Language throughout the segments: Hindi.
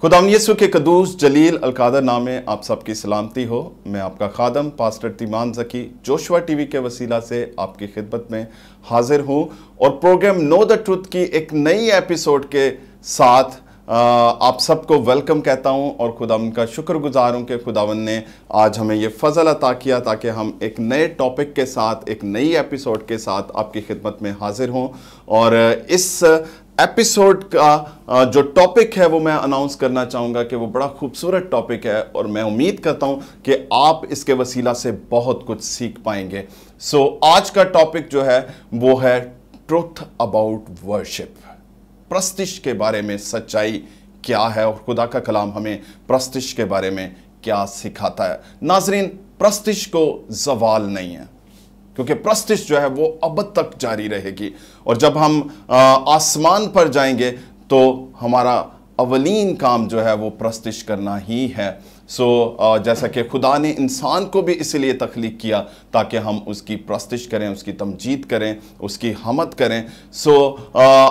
खुदाम यीशु के कदूस जलील अलकादर नामे आप सबकी सलामती हो। मैं आपका खादम पास्टर तीमान ज़की जोशुआ टीवी के वसीला से आपकी खिदमत में हाजिर हूँ और प्रोग्राम नो द ट्रुथ की एक नई एपिसोड के साथ आप सबको वेलकम कहता हूँ और खुदावन का शुक्रगुजार हूँ कि खुदावन ने आज हमें ये फजल अता किया ताकि हम एक नए टॉपिक के साथ एक नई एपिसोड के साथ आपकी खिदमत में हाजिर हों। और इस एपिसोड का जो टॉपिक है वो मैं अनाउंस करना चाहूँगा कि वो बड़ा खूबसूरत टॉपिक है और मैं उम्मीद करता हूँ कि आप इसके वसीला से बहुत कुछ सीख पाएंगे। सो आज का टॉपिक जो है वो है ट्रुथ अबाउट वर्शिप। प्रस्तिश के बारे में सच्चाई क्या है और खुदा का कलाम हमें प्रस्तिश के बारे में क्या सिखाता है। नाजरीन, प्रस्तिश को ज़वाल नहीं है क्योंकि प्रस्तिश जो है वो अब तक जारी रहेगी और जब हम आसमान पर जाएंगे तो हमारा अवलीन काम जो है वो प्रस्तिश करना ही है। जैसा कि खुदा ने इंसान को भी इसलिए तख्लीक किया ताकि हम उसकी प्रस्तिश करें, उसकी तमजीद करें, उसकी हमद करें।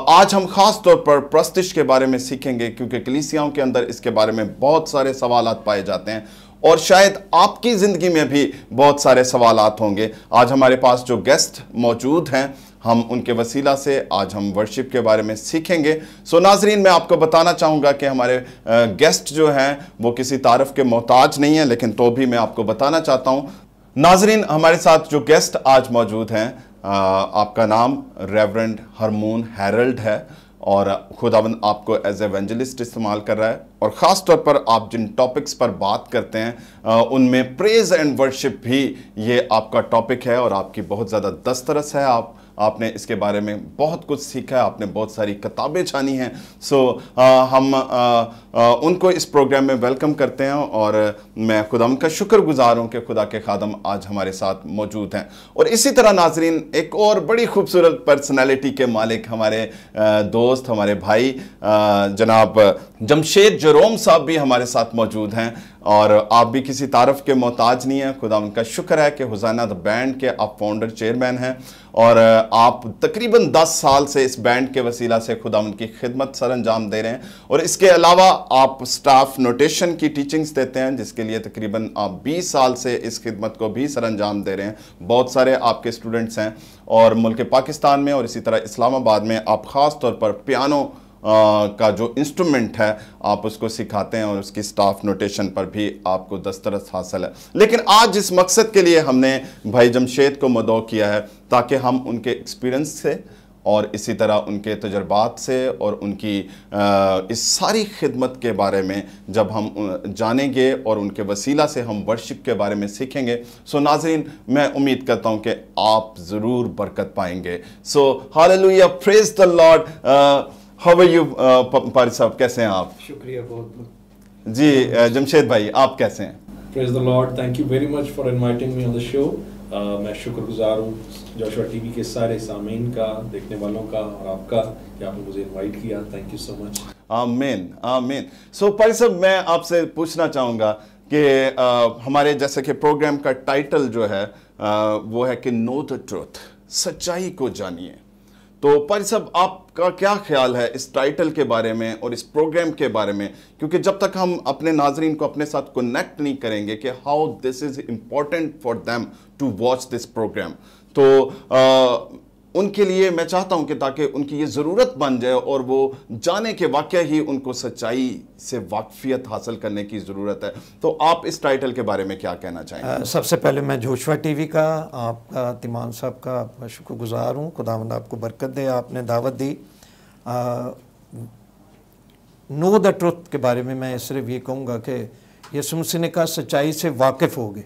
आज हम ख़ास तौर पर प्रस्तिश के बारे में सीखेंगे क्योंकि कलीसियाओं के अंदर इसके बारे में बहुत सारे सवालात पाए जाते हैं और शायद आपकी ज़िंदगी में भी बहुत सारे सवालात होंगे। आज हमारे पास जो गेस्ट मौजूद हैं हम उनके वसीला से आज हम वर्शिप के बारे में सीखेंगे। नाजरीन, मैं आपको बताना चाहूँगा कि हमारे गेस्ट जो हैं वो किसी तारीफ़ के मोहताज नहीं है, लेकिन तो भी मैं आपको बताना चाहता हूँ। नाजरीन, हमारे साथ जो गेस्ट आज मौजूद हैं आपका नाम रेवरेंड हरमून हैरल्ड है और खुदावंद आपको एज एवेंजलिस्ट इस्तेमाल कर रहा है और ख़ास तौर पर आप जिन टॉपिक्स पर बात करते हैं उनमें प्रेज एंड वर्शिप भी ये आपका टॉपिक है और आपकी बहुत ज़्यादा दस्तरस है। आपने इसके बारे में बहुत कुछ सीखा है, आपने बहुत सारी किताबें छानी हैं। हम उनको इस प्रोग्राम में वेलकम करते हैं और मैं खुदाम का शुक्रगुजार हूँ कि खुदा के खादम आज हमारे साथ मौजूद हैं। और इसी तरह नाजरीन, एक और बड़ी खूबसूरत पर्सनैलिटी के मालिक हमारे दोस्त, हमारे भाई जनाब जमशेद जरोम साहब भी हमारे साथ मौजूद हैं और आप भी किसी तारफ़ के मोहताज नहीं हैं। खुदा उनका शुक्र है कि हुज़ाना द बैंड के आप फाउंडर चेयरमैन हैं और आप तकरीबन 10 साल से इस बैंड के वसीला से खुदा उनकी खिदमत सर अंजाम दे रहे हैं और इसके अलावा आप स्टाफ नोटेशन की टीचिंग्स देते हैं जिसके लिए तकरीबन आप 20 साल से इस खिदमत को भी सर अंजाम दे रहे हैं। बहुत सारे आपके स्टूडेंट्स हैं और मुल्क पाकिस्तान में और इसी तरह इस्लामाबाद में आप ख़ास तौर पर पियानो का जो इंस्ट्रूमेंट है आप उसको सिखाते हैं और उसकी स्टाफ नोटेशन पर भी आपको दस्तरस हासिल है। लेकिन आज इस मकसद के लिए हमने भाई जमशेद को मदऊ किया है ताकि हम उनके एक्सपीरियंस से और इसी तरह उनके तजर्बात से और उनकी इस सारी खिदमत के बारे में जब हम जानेंगे और उनके वसीला से हम वर्शिप के बारे में सीखेंगे। नाज़रीन, मैं उम्मीद करता हूँ कि आप ज़रूर बरकत पाएंगे। Hallelujah, praise the lord. How are you पारी साहब, कैसे हैं आप? शुक्रिया बहुत जी। जमशेद भाई, आप कैसे हैं? Praise the Lord, thank you very much for inviting me on the show. मैं शुक्रगुजार हूँ जोशुआ टीवी के सारे सामीन का, देखने वालों का और आपका कि आपने मुझे इनवाइट किया। Thank you so much. आमीन आमीन। पारी साहब, मैं आपसे पूछना चाहूँगा कि हमारे जैसे कि प्रोग्राम का टाइटल जो है वो है कि नो द ट्रुथ, सच्चाई को जानिए। तो पारी साहब, आपका क्या ख्याल है इस टाइटल के बारे में और इस प्रोग्राम के बारे में? क्योंकि जब तक हम अपने नाजरीन को अपने साथ कनेक्ट नहीं करेंगे कि how this is important for them to watch this program, तो उनके लिए मैं चाहता हूं कि ताकि उनकी ये ज़रूरत बन जाए और वो जाने के वाकई ही उनको सच्चाई से वाकफियत हासिल करने की ज़रूरत है। तो आप इस टाइटल के बारे में क्या कहना चाहेंगे? सबसे पहले मैं जोशुआ टीवी का, आपका तिमान साहब का शुक्रगुजार हूँ। खुदावंद आपको बरकत दे, आपने दावत दी। नो द ट्रुथ के बारे में मैं सिर्फ ये कहूँगा कि यीशु मसीह ने कहा सच्चाई से वाकिफ़ हो गए,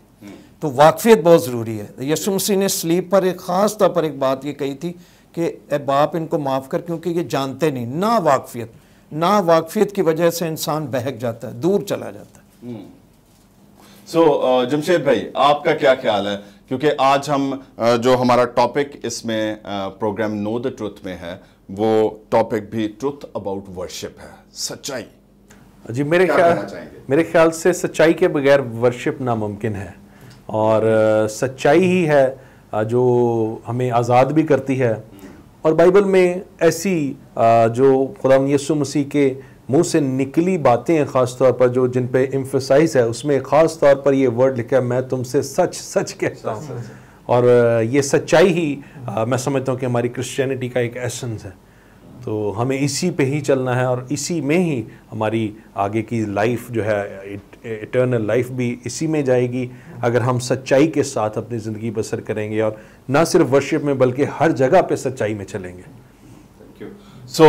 तो वाकफियत बहुत ज़रूरी है। यीशु मसीह ने स्लीप पर एक ख़ास तौर पर एक बात ये कही थी कि ए बाप इनको माफ़ कर, क्योंकि ये जानते नहीं। ना वाकफियत की वजह से इंसान बहक जाता है, दूर चला जाता है। जमशेद भाई, आपका क्या ख्याल है? क्योंकि आज हम जो हमारा टॉपिक इसमें प्रोग्राम नो द ट्रुथ में है वो टॉपिक भी ट्रुथ अबाउट वर्शिप है, सच्चाई। जी, कहना चाहेंगे? मेरे ख्याल से सच्चाई के बगैर वर्शिप नामुमकिन है, और सच्चाई ही है जो हमें आज़ाद भी करती है। और बाइबल में ऐसी जो खुदावंद यीशु मसीह के मुंह से निकली बातें हैं, ख़ास तौर पर जो जिन पे एम्फसाइज है, उसमें ख़ास तौर पर ये वर्ड लिखा है, मैं तुमसे सच सच कहता हूँ। और ये सच्चाई ही मैं समझता हूँ कि हमारी क्रिश्चियनिटी का एक एसेंस है। तो हमें इसी पे ही चलना है, और इसी में ही हमारी आगे की लाइफ जो है, इटर्नल लाइफ भी इसी में जाएगी, अगर हम सच्चाई के साथ अपनी ज़िंदगी बसर करेंगे, और ना सिर्फ वर्शिप में बल्कि हर जगह पे सच्चाई में चलेंगे। सो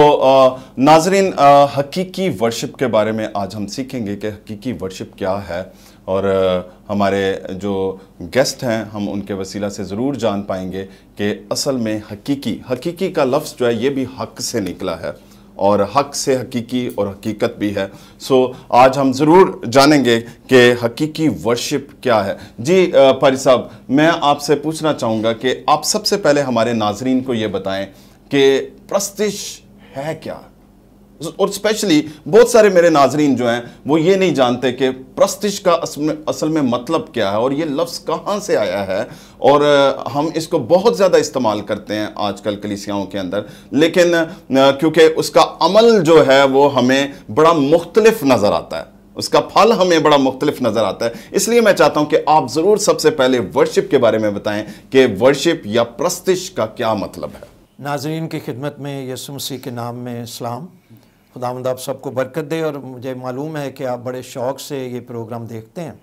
नाजरीन, हकीकी वर्शिप के बारे में आज हम सीखेंगे कि हकीकी वर्शिप क्या है, और हमारे जो गेस्ट हैं हम उनके वसीला से ज़रूर जान पाएंगे कि असल में हकीकी का लफ्ज़ जो है ये भी हक से निकला है, और हक से हकीकी और हकीकत भी है। सो आज हम ज़रूर जानेंगे कि हकीकी वर्शिप क्या है। जी पारी साहब, मैं आपसे पूछना चाहूँगा कि आप सबसे पहले हमारे नाजरीन को ये बताएं कि प्रस्तिश है क्या, और स्पेशली बहुत सारे मेरे नाजरीन जो हैं वो ये नहीं जानते कि प्रस्तिश का असल में मतलब क्या है, और ये लफ्ज़ कहाँ से आया है। और हम इसको बहुत ज़्यादा इस्तेमाल करते हैं आजकल कलीसियाओं के अंदर, लेकिन क्योंकि उसका अमल जो है वो हमें बड़ा मुख्तलिफ नज़र आता है, उसका फल हमें बड़ा मुख्तलिफ नज़र आता है। इसलिए मैं चाहता हूँ कि आप ज़रूर सबसे पहले वर्शिप के बारे में बताएं कि वर्शिप या प्रस्तिश का क्या मतलब है। नाजरीन की खिदमत में यीशु मसीह के नाम में सलाम। खुदावंद आप सबको बरकत दे, और मुझे मालूम है कि आप बड़े शौक़ से ये प्रोग्राम देखते हैं।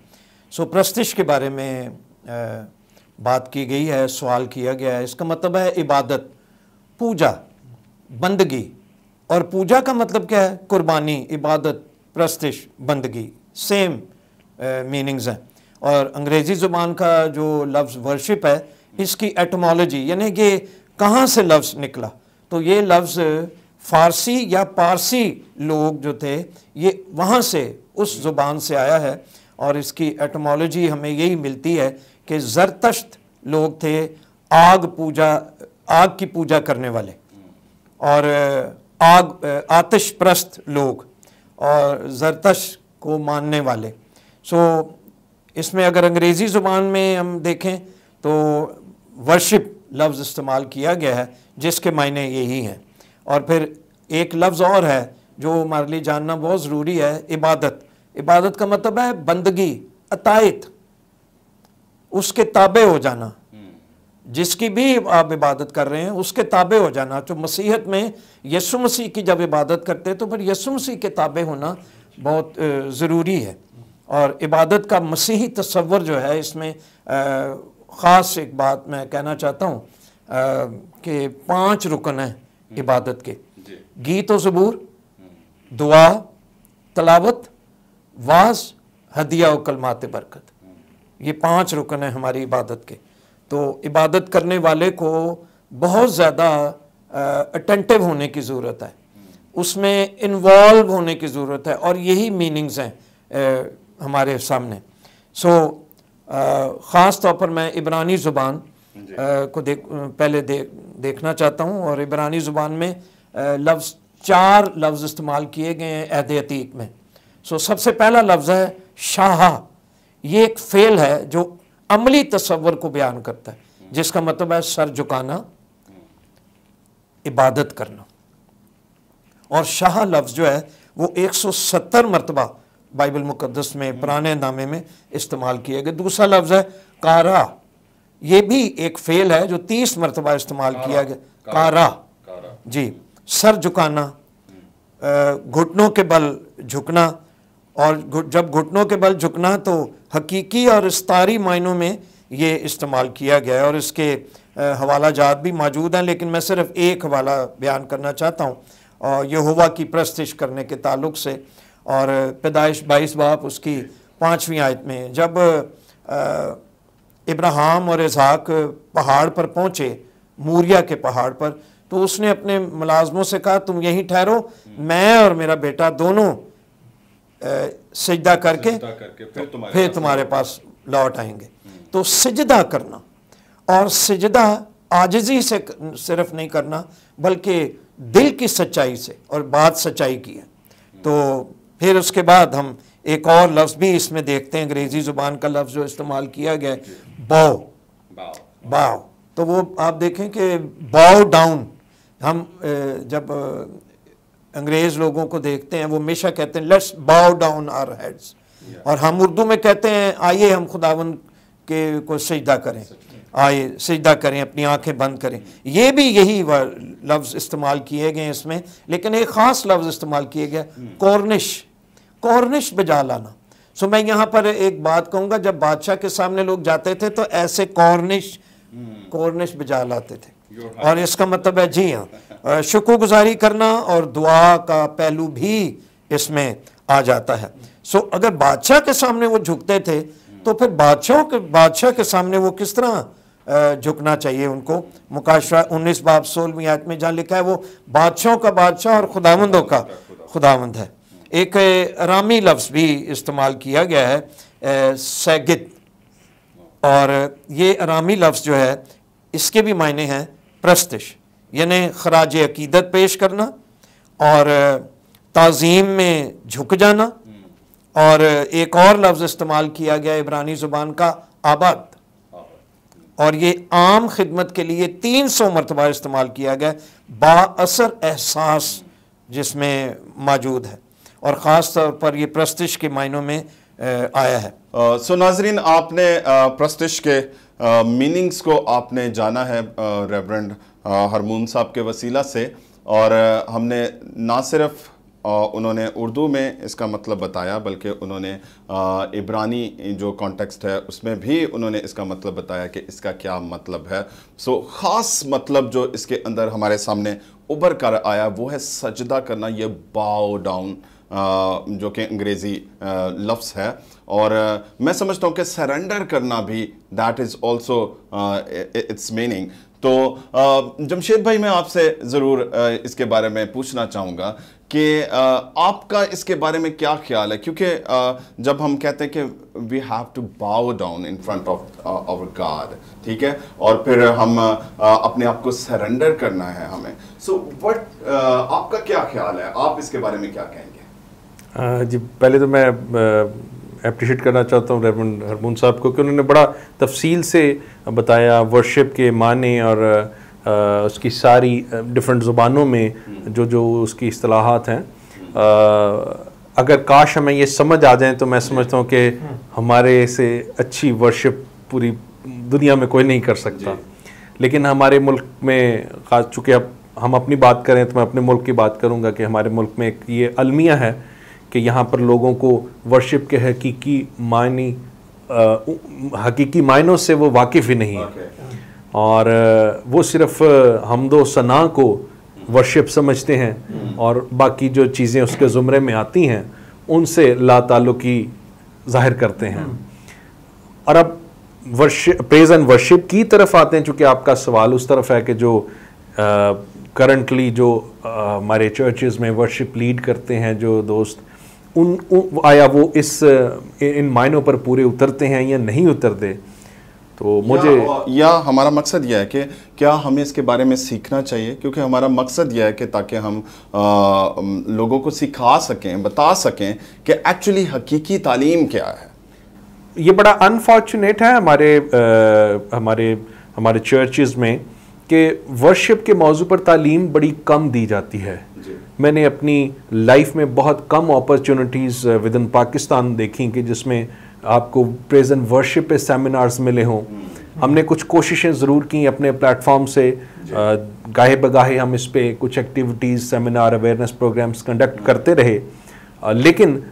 सो प्रस्तिश के बारे में बात की गई है, सवाल किया गया है। इसका मतलब है इबादत, पूजा, बंदगी। और पूजा का मतलब क्या है? कुर्बानी। इबादत, प्रस्तिश, बंदगी, सेम मीनिंग्स हैं। और अंग्रेज़ी ज़ुबान का जो लफ्ज़ वर्शिप है, इसकी एटमोलॉजी यानी कि कहाँ से लफ्ज़ निकला, तो ये लफ्ज़ फ़ारसी या पारसी लोग जो थे ये वहाँ से, उस ज़ुबान से आया है। और इसकी एटमोलॉजी हमें यही मिलती है कि ज़रतश्त लोग थे आग की पूजा करने वाले, और आतिश प्रस्त लोग, और ज़रतश्त को मानने वाले। सो इसमें अगर अंग्रेज़ी ज़ुबान में हम देखें तो वर्शिप लफ्ज़ इस्तेमाल किया गया है, जिसके मायने यही हैं। और फिर एक लफ्ज़ और है जो हमारे लिए जानना बहुत ज़रूरी है, इबादत। इबादत का मतलब है बंदगी, अतायत, उसके ताबे हो जाना। जिसकी भी आप इबादत कर रहे हैं उसके ताबे हो जाना। तो मसीहत में यीशु मसीह की जब इबादत करते हैं तो फिर यीशु मसीह के ताबे होना बहुत ज़रूरी है। और इबादत का मसीही तस्वर जो है, इसमें ख़ास एक बात मैं कहना चाहता हूँ कि 5 रुकन हैं इबादत के: गीत व ज़बूर, दुआ, तलावत, वाज, हदिया व कलमात बरकत। ये 5 रुकन हैं हमारी इबादत के। तो इबादत करने वाले को बहुत ज़्यादा अटेंटिव होने की ज़रूरत है, उसमें इन्वॉल्व होने की ज़रूरत है, और यही मीनिंग्स हैं हमारे सामने। सो ख़ास तौर पर मैं इब्रानी ज़ुबान को पहले देखना चाहता हूँ। और इब्रानी ज़ुबान में 4 लफ्ज़ इस्तेमाल किए गए हैं अहद अतीक में। सो सबसे पहला लफ्ज़ है शाह। ये एक फ़ेल है जो अमली तस्वर को बयान करता है, जिसका मतलब है सर झुकाना, इबादत करना। और शाह लफ्ज़ जो है वो 170 मरतबा बाइबल मुकद्दस में, पुराने नामे में इस्तेमाल किए गए। दूसरा लफ्ज़ है कारा। ये भी एक फ़ेल है जो 30 मरतबा इस्तेमाल किया गया। कारा जी, सर झुकाना, घुटनों के बल झुकना। और जब घुटनों के बल झुकना तो हकीकी और इस्तारी मायनों में ये इस्तेमाल किया गया है। और इसके हवाला जात भी मौजूद हैं, लेकिन मैं सिर्फ एक हवाला बयान करना चाहता हूँ, और यहोवा की प्रस्तिश करने के ताल्लुक़ से। और पैदाइश 22 बाब उसकी 5वीं आयत में जब इब्राहिम और इसहाक पहाड़ पर पहुँचे, मूरिया के पहाड़ पर, तो उसने अपने मुलाजमों से कहा तुम यहीं ठहरो, मैं और मेरा बेटा दोनों सजदा करके फिर तुम्हारे पास लौट आएंगे। तो सजदा करना, और सजदा आजिज़ी से सिर्फ नहीं करना बल्कि दिल की सच्चाई से, और बात सच्चाई की है। तो फिर उसके बाद हम एक और लफ्ज़ भी इसमें देखते हैं, अंग्रेज़ी ज़ुबान का लफ्ज़ जो इस्तेमाल किया गया है, बाव। बाव, तो वो आप देखें कि बाव डाउन, हम जब अंग्रेज़ लोगों को देखते हैं वो हमेशा कहते हैं लेट्स बाव डाउन आवर हेड्स, और हम उर्दू में कहते हैं आइए हम खुदावंद के को सजदा करें, आइए सजदा करें, अपनी आंखें बंद करें। ये भी यही लफ्ज़ इस्तेमाल किए गए इसमें, लेकिन एक ख़ास लफ्ज़ इस्तेमाल किया गया, कॉर्निश, कॉर्निश बजा लाना। सो मैं यहाँ पर एक बात कहूँगा, जब बादशाह के सामने लोग जाते थे तो ऐसे कॉर्निश बजा लाते थे, और इसका मतलब है जी हाँ शुक्रगुजारी करना और दुआ का पहलू भी इसमें आ जाता है। सो अगर बादशाह के सामने वो झुकते थे तो फिर बादशाह के सामने वो किस तरह झुकना चाहिए उनको। मुकाशरा 19 बाब 16वीं आयत में जहाँ लिखा है वो बादशाहों का बादशाह और खुदावंदों का खुदावंद है। एक अरामी लफ्ज़ भी इस्तेमाल किया गया है सैगिद, और ये अरामी लफ्ज़ जो है इसके भी मायने हैं प्रस्तिश, यानी खराज अकीदत पेश करना और ताज़ीम में झुक जाना। और एक और लफ्ज़ इस्तेमाल किया गया इब्रानी ज़ुबान का आबाद, और ये आम खिदमत के लिए 300 मरतबा इस्तेमाल किया गया, बाअसर एहसास जिसमें मौजूद है, और ख़ास तौर पर ये प्रस्तिश के मायनों में आया है। सो नाजरीन, आपने प्रस्तिश के मीनिंग्स को आपने जाना है रेवरेंड हरमून साहब के वसीला से, और हमने ना सिर्फ उन्होंने उर्दू में इसका मतलब बताया बल्कि उन्होंने इब्रानी जो कॉन्टेक्स्ट है उसमें भी उन्होंने इसका मतलब बताया कि इसका क्या मतलब है। सो ख़ास मतलब जो इसके अंदर हमारे सामने उभर कर आया वो है सजदा करना, ये बाव डाउन जो कि अंग्रेज़ी लफ्ज़ है, और मैं समझता हूँ कि सरेंडर करना भी that is also it's meaning. तो जमशेद भाई, मैं आपसे ज़रूर इसके बारे में पूछना चाहूँगा कि आपका इसके बारे में क्या ख्याल है, क्योंकि जब हम कहते हैं कि we have to bow down in front of our god, ठीक है, और फिर हम अपने आप को सरेंडर करना है हमें, सो व्हाट आपका क्या ख्याल है, आप इसके बारे में क्या कहेंगे? जी, पहले तो मैं अप्रिशिएट करना चाहता हूँ रेवरेंड हरमून साहब को कि उन्होंने बड़ा तफसील से बताया वर्शिप के माने और उसकी सारी डिफरेंट ज़ुबानों में जो उसकी इस्तिलाहात हैं। अगर काश हमें ये समझ आ जाए तो मैं समझता हूँ कि हमारे से अच्छी वर्शिप पूरी दुनिया में कोई नहीं कर सकता। लेकिन हमारे मुल्क में, ख़ास चूँकि अब हम अपनी बात करें तो मैं अपने मुल्क की बात करूँगा कि हमारे मुल्क में एक ये अलमिया है कि यहाँ पर लोगों को वर्शिप के हकीकी मायनों से वो वाकिफ़ ही नहीं है, और वो सिर्फ हमदो सना को वर्शिप समझते हैं और बाकी जो चीज़ें उसके ज़ुमरे में आती हैं उनसे ला ताल्लुकी ज़ाहिर करते हैं। और अब प्रेज़ एंड वर्शिप की तरफ आते हैं, चूँकि आपका सवाल उस तरफ है कि जो करंटली जो हमारे चर्चेज़ में वर्शिप लीड करते हैं जो दोस्त, आया वो इन मायनों पर पूरे उतरते हैं या नहीं उतरते। तो मुझे या हमारा मकसद यह है कि क्या हमें इसके बारे में सीखना चाहिए, क्योंकि हमारा मकसद यह है कि ताकि हम लोगों को सिखा सकें, बता सकें कि एक्चुअली हकीकी तालीम क्या है। ये बड़ा अनफॉर्चुनेट है हमारे चर्चेज़ में कि वर्शिप के मौजू पर तालीम बड़ी कम दी जाती है। मैंने अपनी लाइफ में बहुत कम अपॉर्चुनिटीज़ विद इन पाकिस्तान देखी कि जिसमें आपको प्रेज़ एंड वर्शिप पे सेमिनार्स मिले हों। हमने कुछ कोशिशें ज़रूर की अपने प्लेटफॉर्म से, गाहे बगाहे हम इस पे कुछ activities, seminar, awareness programs conduct करते रहे, लेकिन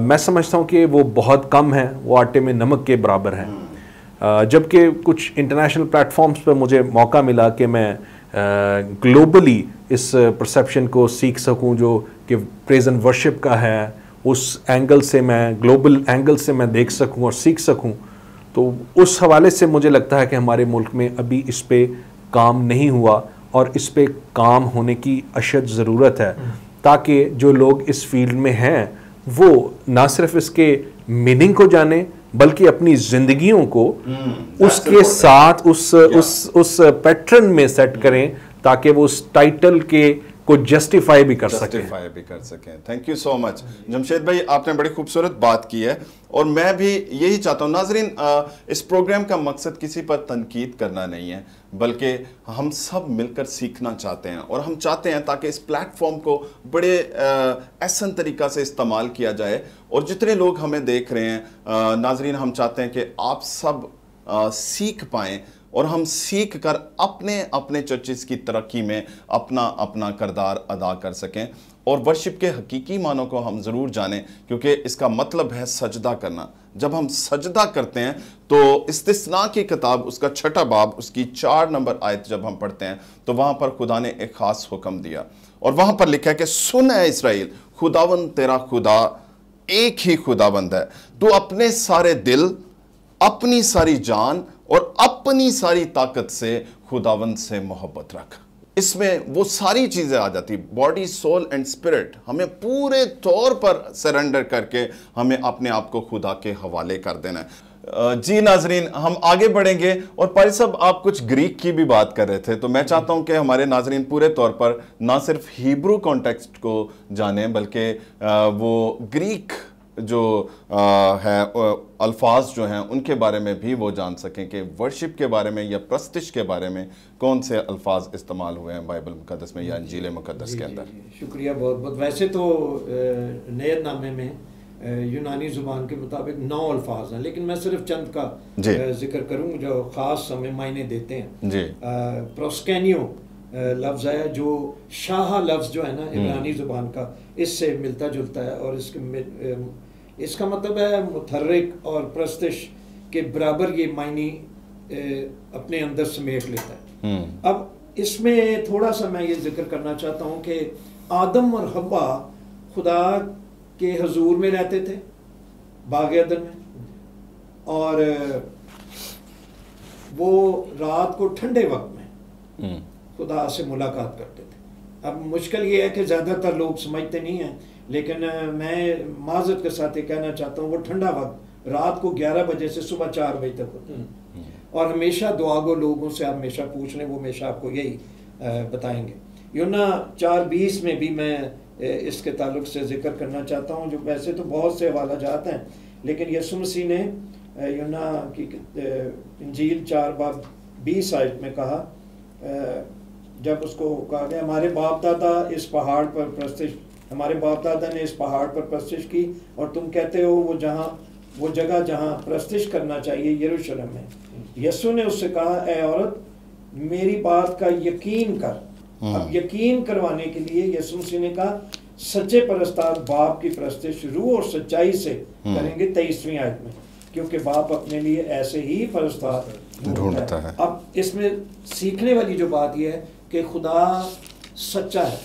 मैं समझता हूँ कि वो बहुत कम है, वो आटे में नमक के बराबर है। जबकि कुछ इंटरनेशनल प्लेटफॉर्म्स पर मुझे मौका मिला कि मैं ग्लोबली इस परसेप्शन को सीख सकूं जो कि प्रेज़ एंड वर्शिप का है, उस एंगल से मैं, ग्लोबल एंगल से मैं देख सकूं और सीख सकूं। तो उस हवाले से मुझे लगता है कि हमारे मुल्क में अभी इस पे काम नहीं हुआ और इस पे काम होने की अशद ज़रूरत है, ताकि जो लोग इस फील्ड में हैं वो ना सिर्फ इसके मीनिंग को जाने बल्कि अपनी जिंदगियों को उसके साथ उस पैटर्न में सेट करें, ताकि वो उस टाइटल के को जस्टिफाई भी कर सकें। Thank you so much Jamshed भाई, आपने बड़ी खूबसूरत बात की है और मैं भी यही चाहता हूँ। नाजरीन, इस प्रोग्राम का मकसद किसी पर तनकीद करना नहीं है, बल्कि हम सब मिलकर सीखना चाहते हैं और हम चाहते हैं ताकि इस प्लेटफॉर्म को बड़े एहसन तरीक़ा से इस्तेमाल किया जाए। और जितने लोग हमें देख रहे हैं नाजरीन, हम चाहते हैं कि आप सब सीख पाएँ और हम सीख कर अपने अपने चर्चिस की तरक्की में अपना अपना किरदार अदा कर सकें और वर्शिप के हकीकी मानों को हम ज़रूर जानें, क्योंकि इसका मतलब है सजदा करना। जब हम सजदा करते हैं तो इस्तिस्ना की किताब उसका 6 बाब उसकी 4 नंबर आयत जब हम पढ़ते हैं तो वहाँ पर खुदा ने एक ख़ास हुक्म दिया और वहाँ पर लिखा है कि सुन है इस्राएल, खुदावन तेरा खुदा एक ही खुदाबंद है, तू अपने सारे दिल, अपनी सारी जान और अपनी सारी ताकत से खुदावंद से मोहब्बत रख। इसमें वो सारी चीज़ें आ जाती, बॉडी, सोल एंड स्पिरिट। हमें पूरे तौर पर सरेंडर करके हमें अपने आप को खुदा के हवाले कर देना है। जी नाजरीन, हम आगे बढ़ेंगे और पारी साहब आप कुछ ग्रीक की भी बात कर रहे थे, तो मैं चाहता हूं कि हमारे नाजरीन पूरे तौर पर ना सिर्फ हिब्रू कॉन्टेक्स्ट को जाने बल्कि वो ग्रीक जो है अल्फाज जो हैं उनके बारे में भी वो जान सकें कि वर्शिप के बारे में या प्रस्तिश के बारे में कौन से अल्फाज इस्तेमाल हुए हैं बाइबल मुकद्दस में या इंजील मुकद्दस के अंदर। शुक्रिया बहुत बहुत। वैसे तो नए नामे में यूनानी ज़ुबान के मुताबिक 9 अल्फाज हैं, लेकिन मैं सिर्फ चंद का जिक्र करूँ जो ख़ास हमें मायने देते हैं जी। प्रोस्केनियो लफ्ज़ है जो शाह लफ्ज़ जो है ना इब्रानी ज़ुबान का, इससे मिलता जुलता है और इसका मतलब है मुतहर्रिक और प्रस्तिश के बराबर ये मायने अपने अंदर समेट लेता है। अब इसमें थोड़ा सा मैं ये जिक्र करना चाहता हूँ कि आदम और हव्वा खुदा के हजूर में रहते थे बाग अदन में, और वो रात को ठंडे वक्त में खुदा से मुलाकात करते थे। अब मुश्किल ये है कि ज़्यादातर लोग समझते नहीं हैं, लेकिन मैं माजरत के साथ ये कहना चाहता हूँ वो ठंडा वक्त रात को 11 बजे से सुबह 4 बजे तक होता है। और हमेशा दुआ गो लोगों से आप हमेशा पूछ लें, वो हमेशा आपको यही बताएंगे। यूना 4:20 में भी मैं इसके ताल्लुक से जिक्र करना चाहता हूँ, जो वैसे तो बहुत से हवाला जात हैं, लेकिन यीशु मसीह ने यूना की इंजील 4:20 आयत में कहा, जब उसको कहा गया हमारे बाप दादा इस पहाड़ पर प्रस्तिश, हमारे बाप दादा ने इस पहाड़ पर प्रस्तिश की और तुम कहते हो वो जगह जहाँ प्रस्तिश करना चाहिए यरूशलेम में। यीशु ने उससे कहा, ए औरत मेरी बात का यकीन कर। अब यकीन करवाने के लिए यीशु मसीह ने कहा सच्चे परस्तार बाप की प्रस्तिश रूह और सच्चाई से करेंगे 23वीं आयत में, क्योंकि बाप अपने लिए ऐसे ही परस्तार ढूंढता है। अब इसमें सीखने वाली जो बात यह है कि खुदा सच्चा है।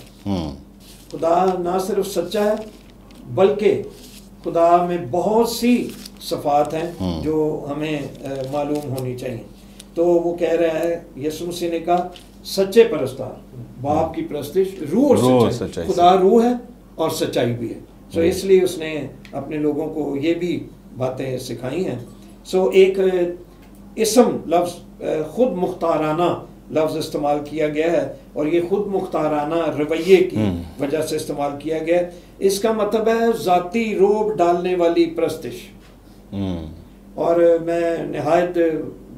खुदा ना सिर्फ सच्चा है बल्कि खुदा में बहुत सी सफ़ात हैं जो हमें मालूम होनी चाहिए। तो वो कह रहा है, यीशु मसीह ने कहा सच्चे परस्तार बाप की प्रस्तिश रूह और सच्चाई। खुदा रूह है और सच्चाई भी है। सो इसलिए उसने अपने लोगों को ये भी बातें सिखाई हैं। सो एक इसम लफ्ज़ खुद मुख्ताराना लफ्ज़ इस्तेमाल किया गया है और ये खुद मुख्ताराना रवैये की वजह से इस्तेमाल किया गया है। इसका मतलब है ज़ाती रोब डालने वाली प्रस्तिश। और मैं निहायत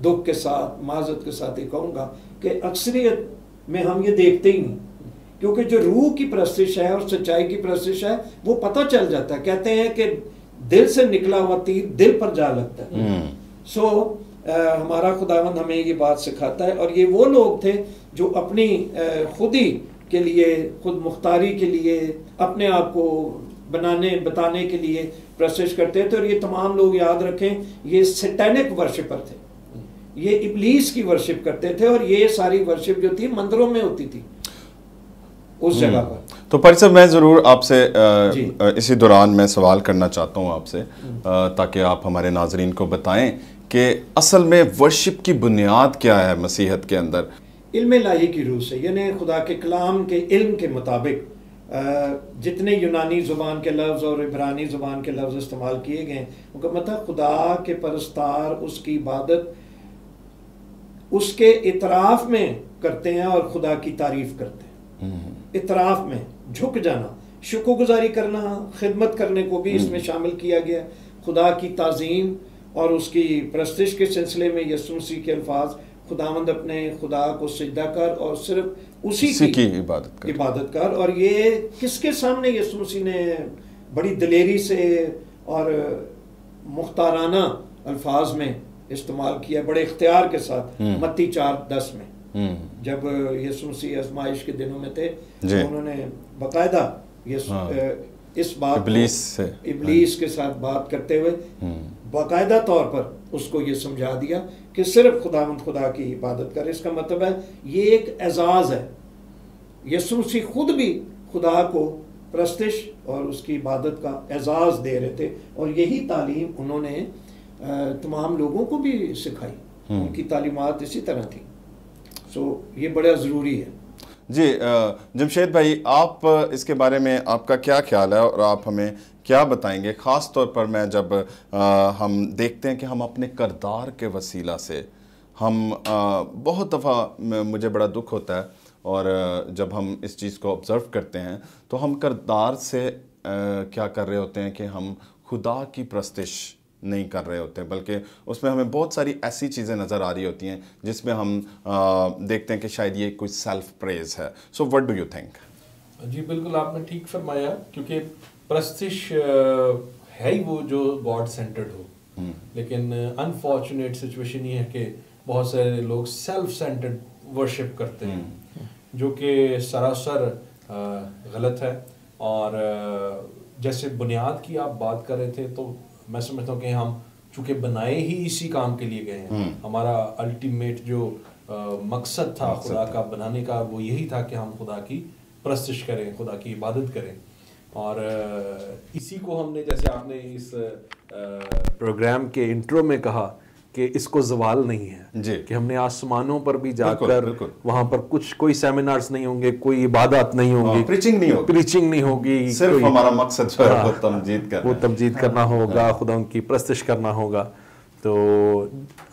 दुख के साथ माजरत के साथ ये कहूँगा कि अक्सरियत में हम ये देखते ही नहीं, क्योंकि जो रूह की प्रस्तिश है और सच्चाई की प्रस्तिश है वो पता चल जाता है। कहते हैं कि दिल से निकला हुआ तीर दिल पर जा लगता है। सो हमारा खुदावंद हमें ये बात सिखाता है। और ये वो लोग थे जो अपनी खुदी के लिए, खुद मुख्तारी के लिए, अपने आप को बताने के लिए प्रस्तिश करते थे। और ये तमाम लोग याद रखें, ये सैटेनिक वर्शिपर थे, ये इब्लीस की वर्शिप करते थे और ये सारी वर्शिप जो थी मंदिरों में होती थी उस जगह पर। तो पारी साहब मैं ज़रूर आपसे इसी दौरान मैं सवाल करना चाहता हूँ आपसे, ताकि आप हमारे नाजरीन को बताएं कि असल में वर्शिप की बुनियाद क्या है मसीहत के अंदर। इल्म इलाही की रूह से, यानी खुदा के कलाम के इल्म के मुताबिक जितने यूनानी ज़ुबान के लफ्ज़ और इब्रानी ज़ुबान के लफ्ज़ इस्तेमाल किए गए, उनका मतलब खुदा के परस्तार उसकी इबादत उसके इतराफ़ में करते हैं और खुदा की तारीफ़ करते हैं। इतराफ़ में झुक जाना, शुक्रगुजारी करना, खिदमत करने को भी इसमें शामिल किया गया। खुदा की ताज़ीम और उसकी प्रस्तिश के सिलसिले में यीशु मसीह के अल्फाज, खुदावंद अपने खुदा को सजदा कर और सिर्फ उसी की इबादत कर। और ये किसके सामने यीशु मसीह ने बड़ी दलेरी से और मुख्ताराना अल्फाज में इस्तेमाल किया, बड़े इख्तियार के साथ। मत्ती 4:10 में जब यीशु मसीह आजमाइश के दिनों में थे तो उन्होंने बाकायदा इस बात इब्लीस के साथ बात करते हुए बाकायदा तौर पर उसको ये समझा दिया कि सिर्फ खुदावंद खुदा की इबादत करे। इसका मतलब है ये एक एजाज़ है। यीशु मसीह खुद भी खुदा को प्रस्तिश और उसकी इबादत का एजाज़ दे रहे थे, और यही तालीम उन्होंने तमाम लोगों को भी सिखाई। उनकी तालीमात इसी तरह थी। ये बड़ा ज़रूरी है। जी जमशेद भाई, आप इसके बारे में आपका क्या ख्याल है और आप हमें क्या बताएंगे? ख़ास तौर पर मैं जब हम देखते हैं कि हम अपने किरदार के वसीला से हम बहुत दफ़ा मुझे बड़ा दुख होता है, और जब हम इस चीज़ को ऑब्ज़र्व करते हैं तो हम किरदार से क्या कर रहे होते हैं कि हम खुदा की प्रस्तिश नहीं कर रहे होते, बल्कि उसमें हमें बहुत सारी ऐसी चीज़ें नज़र आ रही होती हैं जिसमें हम देखते हैं कि शायद ये कोई सेल्फ प्रेज है। So what do you think? जी बिल्कुल आपने ठीक फरमाया, क्योंकि प्रस्तिश है ही वो जो गॉड सेंटर्ड हो, लेकिन अनफॉर्चुनेट सिचुएशन ये है कि बहुत सारे लोग सेल्फ सेंटर्ड वर्शिप करते हैं, जो कि सरासर गलत है। और जैसे बुनियाद की आप बात कर रहे थे, तो मैं समझता हूँ कि हम चूँकि बनाए ही इसी काम के लिए गए हैं, हमारा अल्टीमेट जो मकसद था खुदा का बनाने का वो यही था कि हम खुदा की प्रस्तिश करें, खुदा की इबादत करें। और इसी को हमने, जैसे आपने इस प्रोग्राम के इंट्रो में कहा कि इसको ज़वाल नहीं है जी, कि हमने आसमानों पर भी जाकर वहाँ पर कोई सेमिनार्स नहीं होंगे, कोई इबादत नहीं होगी, प्रीचिंग नहीं होगी, सिर्फ हमारा मकसद जो है वो तमजीद करना होगा, खुदा उनकी प्रस्तिश करना होगा। तो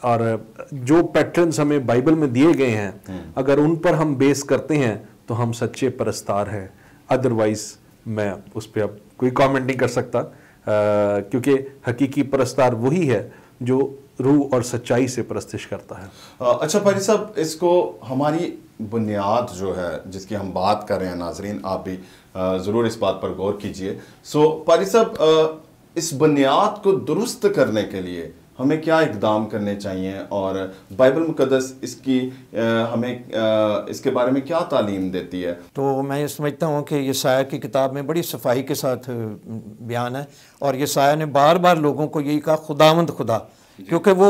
और जो पैटर्न्स हमें बाइबल में दिए गए हैं, अगर उन पर हम बेस करते हैं तो हम सच्चे परस्तार हैं। अदरवाइज मैं उस पर अब कोई कमेंट नहीं कर सकता, क्योंकि हकीकी परस्तार वही है जो रूह और सच्चाई से प्रस्तिश करता है। अच्छा पारी साहब, इसको हमारी बुनियाद जो है जिसकी हम बात कर रहे हैं, नाजरीन आप भी ज़रूर इस बात पर गौर कीजिए। पारी साहब, इस बुनियाद को दुरुस्त करने के लिए हमें क्या इकदाम करने चाहिए, और बाइबल मुकद्दस इसकी हमें इसके बारे में क्या तालीम देती है? तो मैं ये समझता हूँ कि यशायाह की किताब में बड़ी सफाई के साथ बयान है, और यशायाह ने बार बार लोगों को यही कहा खुदावंद खुदा, क्योंकि वो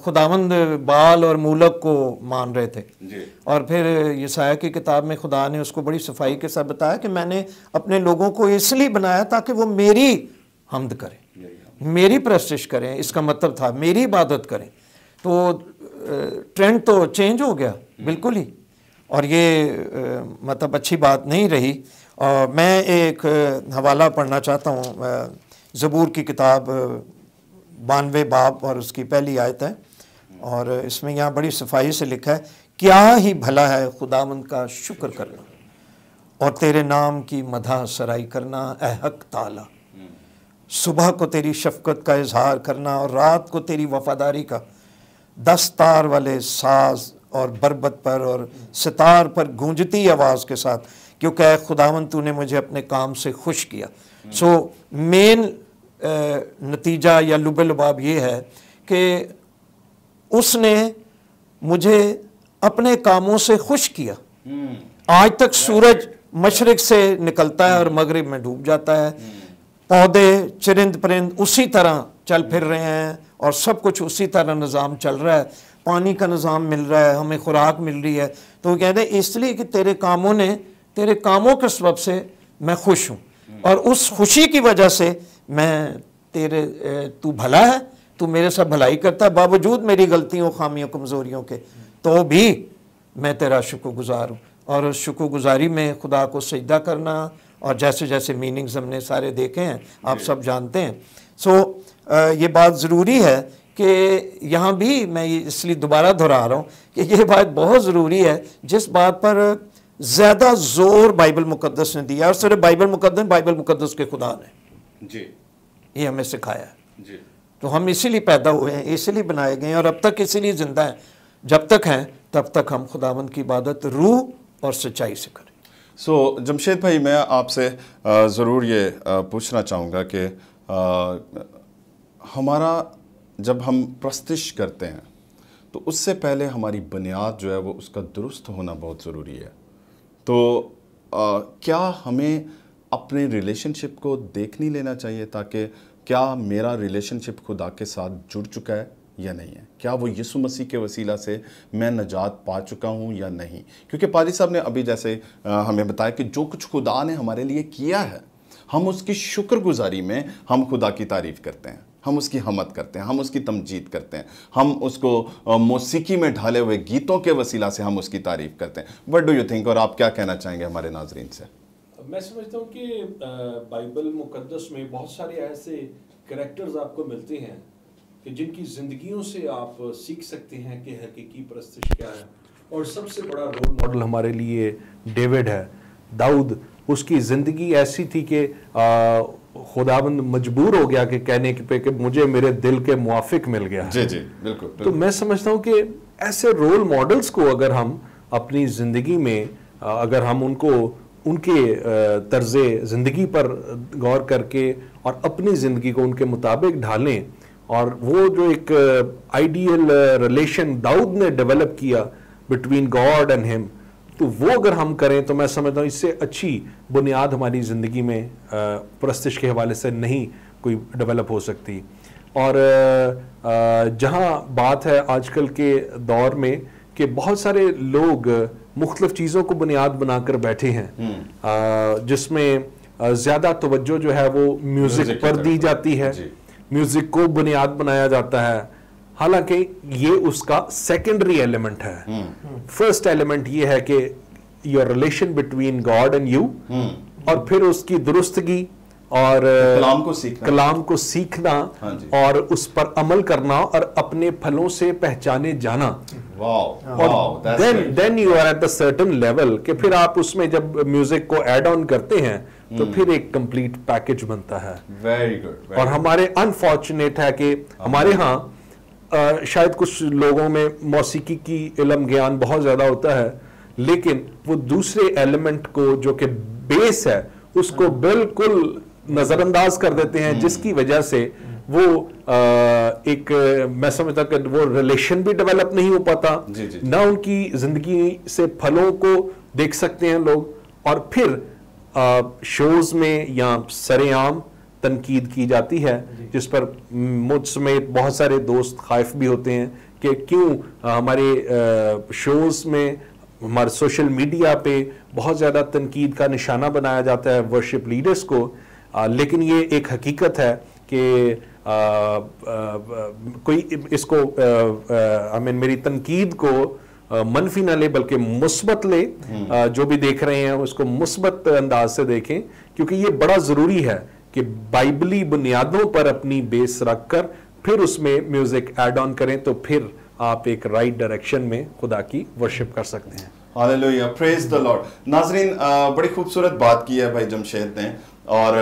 खुदावंद बाल और मूलक को मान रहे थे जी। और फिर यशायाह की किताब में खुदा ने उसको बड़ी सफाई के साथ बताया कि मैंने अपने लोगों को इसलिए बनाया ताकि वो मेरी हम्द करें, मेरी प्रस्तिश करें। इसका मतलब था मेरी इबादत करें। तो ट्रेंड तो चेंज हो गया बिल्कुल ही, और ये मतलब अच्छी बात नहीं रही। और मैं एक हवाला पढ़ना चाहता हूँ, ज़बूर की किताब 92 बाब और उसकी पहली आयत है, और इसमें यहाँ बड़ी सफाई से लिखा है, क्या ही भला है खुदावंद का शुक्र करना और तेरे नाम की मदह सराई करना ए हक ताला। सुबह को तेरी शफकत का इजहार करना और रात को तेरी वफादारी का, 10 तार वाले साज और बरबत पर और सितार पर गूंजती आवाज़ के साथ, क्योंकि ऐ खुदावंद तूने मुझे अपने काम से खुश किया। मेन नतीजा या लुबे लुबाब ये है कि उसने मुझे अपने कामों से खुश किया। आज तक सूरज मशरिक से निकलता है और मगरिब में डूब जाता है, पौधे चिरिंद परिंद उसी तरह चल फिर रहे हैं और सब कुछ उसी तरह निज़ाम चल रहा है, पानी का निज़ाम मिल रहा है, हमें खुराक मिल रही है। तो वो कहते हैं इसलिए कि तेरे कामों के सबब से मैं खुश हूँ, और उस खुशी की वजह से मैं तू भला है, तू मेरे साथ भलाई करता है, बावजूद मेरी गलतियों खामियों कमज़ोरियों के, तो भी मैं तेरा शुक्रगुजार हूँ। और उस शुक्रगुजारी में खुदा को सजदा करना, और जैसे जैसे मीनिंग्स हमने सारे देखे हैं, आप सब जानते हैं। ये बात ज़रूरी है कि यहाँ भी मैं इसलिए दोबारा दोहरा रहा हूँ कि ये बात बहुत ज़रूरी है, जिस बात पर ज़्यादा जोर बाइबल मुकद्दस ने दिया, और सिर्फ बाइबल मुकद्दस के खुदा ने जी ये हमें सिखाया है। जी। तो हम इसीलिए पैदा हुए हैं, इसीलिए बनाए गए हैं, और अब तक इसीलिए ज़िंदा हैं। जब तक हैं तब तक हम खुदावंद की इबादत रूह और सच्चाई से करें। जमशेद भाई, मैं आपसे ज़रूर ये पूछना चाहूँगा कि हमारा जब हम प्रस्तिश करते हैं तो उससे पहले हमारी बुनियाद जो है वो उसका दुरुस्त होना बहुत ज़रूरी है। तो क्या हमें अपने रिलेशनशिप को देख नहीं लेना चाहिए, ताकि क्या मेरा रिलेशनशिप खुदा के साथ जुड़ चुका है या नहीं है? क्या वो यीशु मसीह के वसीला से मैं नजात पा चुका हूँ या नहीं? क्योंकि पादी साहब ने अभी जैसे हमें बताया कि जो कुछ खुदा ने हमारे लिए किया है, हम उसकी शुक्रगुजारी में हम खुदा की तारीफ़ करते हैं, हम उसकी हमद करते हैं, हम उसकी तमजीद करते हैं, हम उसको मौसीकी में ढाले हुए गीतों के वसीला से हम उसकी तारीफ़ करते हैं। व्हाट डू यू थिंक, और आप क्या कहना चाहेंगे हमारे नाजरीन से? मैं समझता हूँ कि बाइबल मुकद्दस में बहुत सारे ऐसे कैरेक्टर्स आपको मिलते हैं कि जिनकी ज़िंदगियों से आप सीख सकते हैं कि हकीकी परस्तिश क्या है। और सबसे बड़ा रोल मॉडल हमारे लिए डेविड है, दाऊद। उसकी ज़िंदगी ऐसी थी कि खुदाबंद मजबूर हो गया कि कहने पे कि मुझे मेरे दिल के मुआफिक मिल गया। जी जी, बिल्कुल। तो मैं समझता हूँ कि ऐसे रोल मॉडल्स को अगर हम अपनी ज़िंदगी में अगर हम उनके तर्ज़े ज़िंदगी पर गौर करके और अपनी ज़िंदगी को उनके मुताबिक ढालें, और वो जो एक आइडियल रिलेशन दाऊद ने डेवलप किया बिटवीन गॉड एंड हिम, तो वो अगर हम करें तो मैं समझता हूँ इससे अच्छी बुनियाद हमारी ज़िंदगी में परस्तिश के हवाले से नहीं कोई डेवलप हो सकती। और जहाँ बात है आजकल के दौर में कि बहुत सारे लोग मुख्तलिफ चीज़ों को बुनियाद बनाकर बैठे हैं, जिसमें ज़्यादा तवज्जो जो है वो म्यूज़िक पर दी जाती है, म्यूज़िक को बुनियाद बनाया जाता है, हालांकि ये उसका सेकेंडरी एलिमेंट है। फर्स्ट एलिमेंट ये है कि your relation between God and you, और फिर उसकी दुरुस्तगी और कलाम को सीखना और उस पर अमल करना और अपने फलों से पहचाने जाना। और then you are at the certain level कि फिर आप उसमें जब म्यूजिक को ऐड ऑन करते हैं तो फिर एक कंप्लीट पैकेज बनता है। Very good. और हमारे अनफॉर्चुनेट है कि हमारे यहाँ शायद कुछ लोगों में मौसीकी की इल्म ज्ञान बहुत ज्यादा होता है, लेकिन वो दूसरे एलिमेंट को जो कि बेस है उसको बिल्कुल नजरअंदाज कर देते हैं, जिसकी वजह से वो एक मैं समझता कि वो रिलेशन भी डेवलप नहीं हो पाता, ना उनकी जिंदगी से फलों को देख सकते हैं लोग, और फिर शोज में या सरेआम तनकीद की जाती है, जिस पर मुझ समेत बहुत सारे दोस्त खाइफ भी होते हैं कि क्यों हमारे शोज में, हमारे सोशल मीडिया पे बहुत ज़्यादा तनकीद का निशाना बनाया जाता है वर्शिप लीडर्स को। लेकिन ये एक हकीकत है कि कोई इसको मेरी तनकीद को मनफी ना ले बल्कि मुस्बत ले, जो भी देख रहे हैं उसको मुस्बत अंदाज से देखें, क्योंकि ये बड़ा ज़रूरी है कि बाइबली बुनियादों पर अपनी बेस रखकर फिर उसमें म्यूजिक ऐड ऑन करें, तो फिर आप एक राइट डायरेक्शन में खुदा की वर्शिप कर सकते हैं। Hallelujah, praise the Lord. नाजरीन, बड़ी खूबसूरत बात की है भाई जमशेद ने, और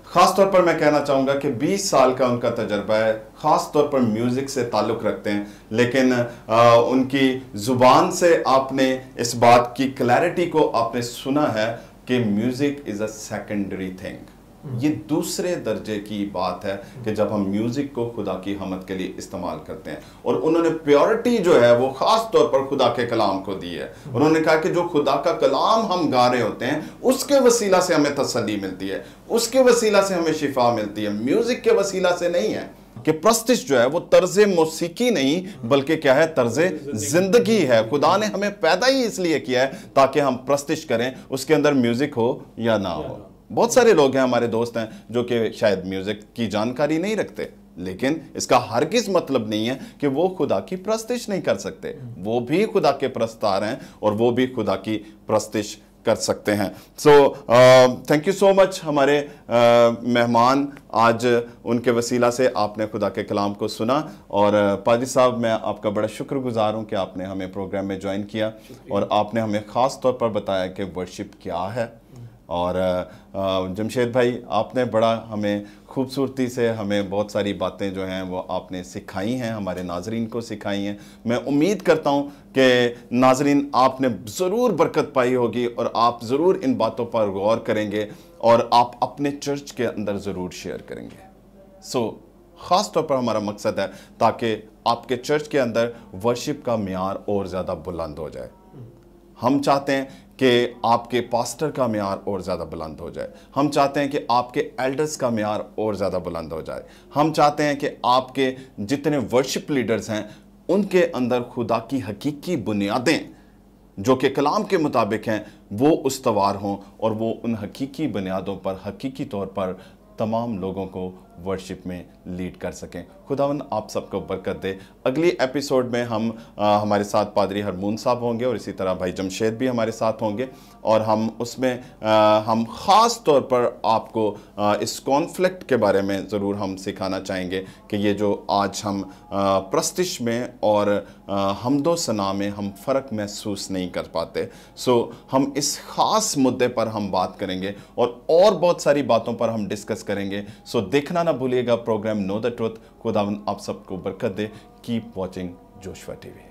ख़ास तौर पर मैं कहना चाहूँगा कि 20 साल का उनका तजर्बा है, ख़ास तौर पर म्यूज़िक से ताल्लुक़ रखते हैं, लेकिन उनकी ज़ुबान से आपने इस बात की क्लैरिटी को आपने सुना है कि music is a secondary thing. ये दूसरे दर्जे की बात है कि जब हम म्यूजिक को खुदा की हमद के लिए इस्तेमाल करते हैं, और उन्होंने प्योरिटी जो है वो खास तौर पर खुदा के कलाम को दी है। उन्होंने कहा कि जो खुदा का कलाम हम गा रहे होते हैं उसके वसीला से हमें तसल्ली मिलती है, उसके वसीला से हमें शिफा मिलती है, म्यूजिक के वसीला से नहीं है। कि प्रस्तिश जो है वो तर्ज मौसीकी नहीं बल्कि क्या है, तर्ज जिंदगी है। खुदा ने हमें पैदा ही इसलिए किया है ताकि हम प्रस्तिश करें, उसके अंदर म्यूजिक हो या ना हो। बहुत सारे लोग हैं, हमारे दोस्त हैं, जो कि शायद म्यूजिक की जानकारी नहीं रखते, लेकिन इसका हरगिज़ मतलब नहीं है कि वो खुदा की प्रस्तिश नहीं कर सकते। वो भी खुदा के प्रस्तार हैं और वो भी खुदा की प्रस्तिश कर सकते हैं। So thank you so much हमारे मेहमान, आज उनके वसीला से आपने खुदा के कलाम को सुना। और पादरी साहब, मैं आपका बड़ा शुक्रगुजार हूँ कि आपने हमें प्रोग्राम में ज्वाइन किया और आपने हमें ख़ास तौर पर बताया कि वर्शिप क्या है। और जमशेद भाई, आपने बड़ा हमें खूबसूरती से हमें बहुत सारी बातें जो हैं वो आपने सिखाई हैं, हमारे नाजरीन को सिखाई हैं। मैं उम्मीद करता हूं कि नाजरीन आपने ज़रूर बरकत पाई होगी और आप ज़रूर इन बातों पर गौर करेंगे और आप अपने चर्च के अंदर ज़रूर शेयर करेंगे। ख़ास तौर पर हमारा मकसद है ताकि आपके चर्च के अंदर वर्शिप का म्यार और ज़्यादा बुलंद हो जाए। हम चाहते हैं कि आपके पास्टर का म्यार और ज़्यादा बुलंद हो जाए। हम चाहते हैं कि आपके एल्डर्स का म्यार और ज़्यादा बुलंद हो जाए। हम चाहते हैं कि आपके जितने वर्शिप लीडर्स हैं उनके अंदर खुदा की हकीकी बुनियादें जो कि कलाम के मुताबिक हैं वो उस्तवार हों और वो उन हकीकी बुनियादों पर हकीकी तौर पर तमाम लोगों को वर्शिप में लीड कर सकें। खुदावंद आप सबको बरकत दे। अगली एपिसोड में हम हमारे साथ पादरी हरमून साहब होंगे और इसी तरह भाई जमशेद भी हमारे साथ होंगे और हम उसमें हम ख़ास तौर पर आपको इस कॉन्फ्लिक्ट के बारे में ज़रूर हम सिखाना चाहेंगे कि ये जो आज हम प्रस्तिश में और हमदो सना में हम फ़र्क महसूस नहीं कर पाते, हम इस ख़ास मुद्दे पर हम बात करेंगे और बहुत सारी बातों पर हम डिस्कस करेंगे। देखना ना भूलिएगा प्रोग्राम नो द ट्रुथ। खुदावंद आप सबको बरकत दे। Keep watching Joshua TV.